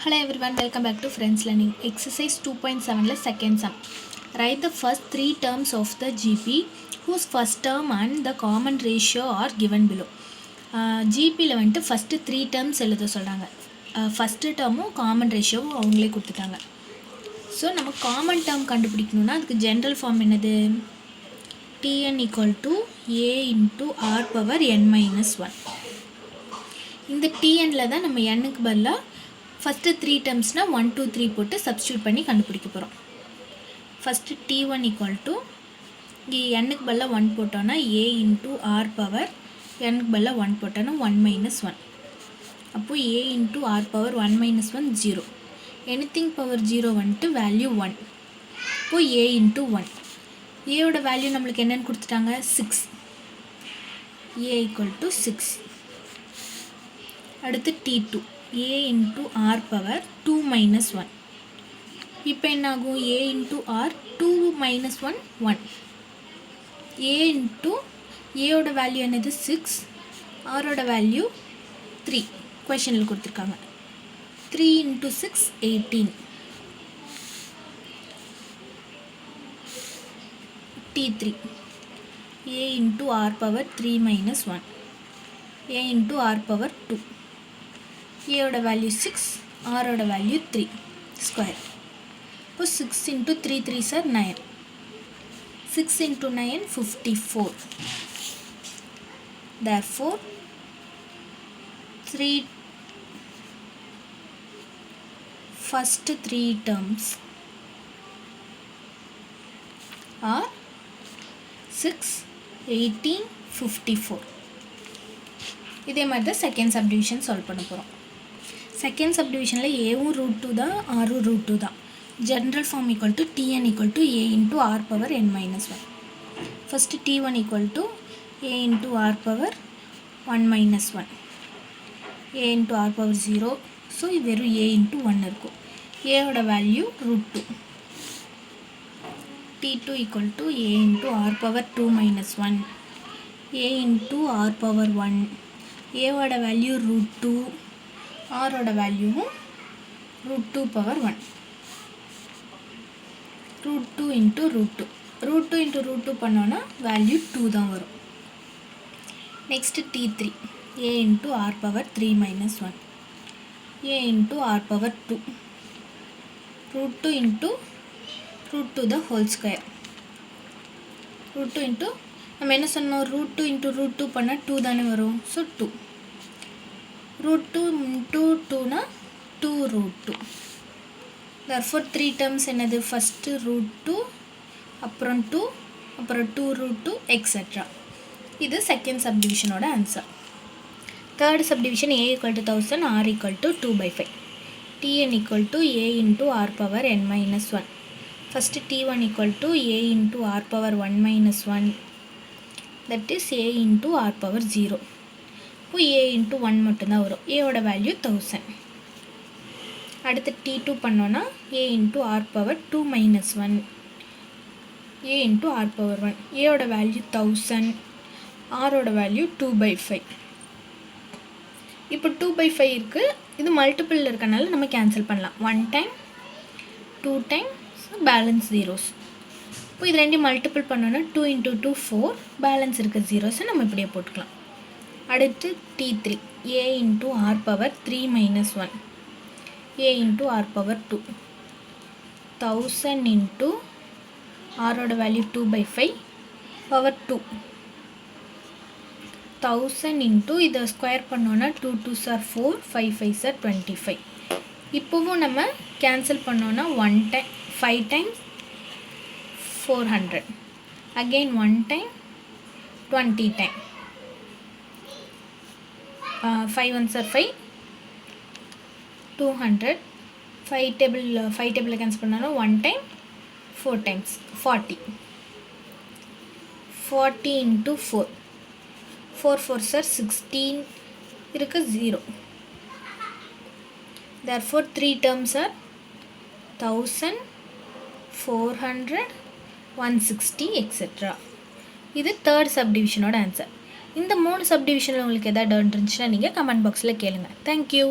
Hello everyone, welcome back to Friends Learning. Exercise 2.7 second sum. Write the first three terms of the GP whose first term and the common ratio are given below. GPல வந்துட்டு first three terms எழுத சொல்கிறாங்க. first termும் common ratioவும் அவங்களே கொடுத்துட்டாங்க. So நம்ம common term கண்டுபிடிக்கணும்னா அதுக்கு general form என்னது? Tn equal to a into r power n minus 1. இந்த Tnல தான் நம்ம nக்கு பதிலாக ஃபஸ்ட்டு த்ரீ டேர்ம்ஸ்னால் 1 2 3 போட்டு சப்ஸ்டியூட் பண்ணி கண்டுபிடிக்க போகிறோம். ஃபஸ்ட்டு T1 ஈக்குவல் டு இங்கே எண்ணுக்கு பதிலாக 1 போட்டோன்னா a இன்ட்டு ஆர் பவர் எண்ணுக்கு பதிலாக 1 போட்டோன்னா 1 மைனஸ் 1. அப்போது a into r power 1 minus 1 0. Anything power 0 வந்துட்டு வேல்யூ 1. இப்போது a இன்ட்டு 1. ஏயோட வேல்யூ நம்மளுக்கு என்னென்னு கொடுத்துட்டாங்க 6. a equal to 6. அடுத்து T2 a into r power 2 minus 1. இப்போ என்னாகும் a into r 2 minus 1 1. a into a ஓட வேல்யூ என்னது 6, r ஓட வேல்யூ 3 கொஷனில் கொடுத்துருக்காங்க. 3 into 6 18. T3 a into r power 3 minus 1. a into r power 2. a ஓட value 6, r ஓட value 3 square. இப்போ 6 into 3 3 sir 9. 6 into 9 54. Therefore 3 first 3 terms are 6 18 54. இதே மாதிரி தான் செகண்ட் சப்டிவிஷன் சால்வ் பண்ண போகிறோம். செகண்ட் சப்டிவிஷனில் ஏவும் ரூட் 2 தான், ஆரும் ரூட் 2 தான். General form equal to Tn equal to a into r power n minus 1. First T1 equal to a into r power 1 minus 1. a into r power 0. So இது வெறும் a into 1 இருக்கும். ஏவோட value root 2. T2 equal to a into r power 2 minus 1. a into r power 1. ஏவோட value root 2. ஆரோட வேல்யூவும் root 2 power 1. Root 2 into root 2. Root 2 into root 2 பண்ணோன்னா value 2 தான் வரும். Next T3 a into r power 3 minus 1. a into r power 2. Root 2 into root 2 the whole square. Root 2 into நம்ம என்ன சொன்னோம், root 2 into root 2 பண்ணால் 2 தானே வரும். So 2. Root 2 into 2னா 2 ரூட் 2. therefore 3 terms என்னது, ஃபஸ்ட்டு ரூட் 2, அப்புறம் 2, அப்புறம் 2 ரூட் 2 எக்ஸெட்ரா. இது செகண்ட் சப்டிவிஷனோட answer. Third subdivision a equal to 1000, r equal to 2/5. Tn equal to a into r power n minus 1. First T1 equal to a into r power 1 minus 1. That is a into r power 0. இப்போ a into 1 மட்டும்தான் வரும். ஏவோட value 1000. அடுத்து T2 பண்ணோன்னா a into r power 2 minus 1. a into r power 1. ஏவோட value 1000. ஆரோட value 2/5. இப்போ 2/5 இருக்குது. இது மல்டிபிள் இருக்கனால நம்ம கேன்சல் பண்ணலாம். 1 டைம் 2 டைம் பேலன்ஸ் ஜீரோஸ். இப்போ இது ரெண்டையும் மல்டிபிள் பண்ணோன்னா 2 இன்ட்டு 2 4. பேலன்ஸ் இருக்க ஜீரோஸை நம்ம இப்படியே போட்டுக்கலாம். அடுத்து T3 a into r power 3 minus 1. a into r power 2. 1000 into ஆரோட வேல்யூ 2/5 பவர் 2. 1000 இன்ட்டு இதை ஸ்கொயர் பண்ணோன்னா 2 2s are 4, 5 5s are 25. இப்போவும் நம்ம கேன்சல் பண்ணோன்னா 1 time 5 times 400. Again 1 time 20 time. 5 1s are 5, 200. 5 டேபிளில் கேன்சல் பண்ணாலும் 1 time 4 times 40. 40 into 4. 4 4s are 16. இருக்கு 0. therefore 3 terms are 1000, 400, 160 etc. இது தேர்ட் சப்டிவிஷனோட ஆன்சர். இந்த 3 சப்டிவிஷனில் உங்களுக்கு எதாவது டவுட் இருந்துச்சுன்னா நீங்கள் கமெண்ட் பாக்ஸில் கேளுங்கள். தேங்க்யூ.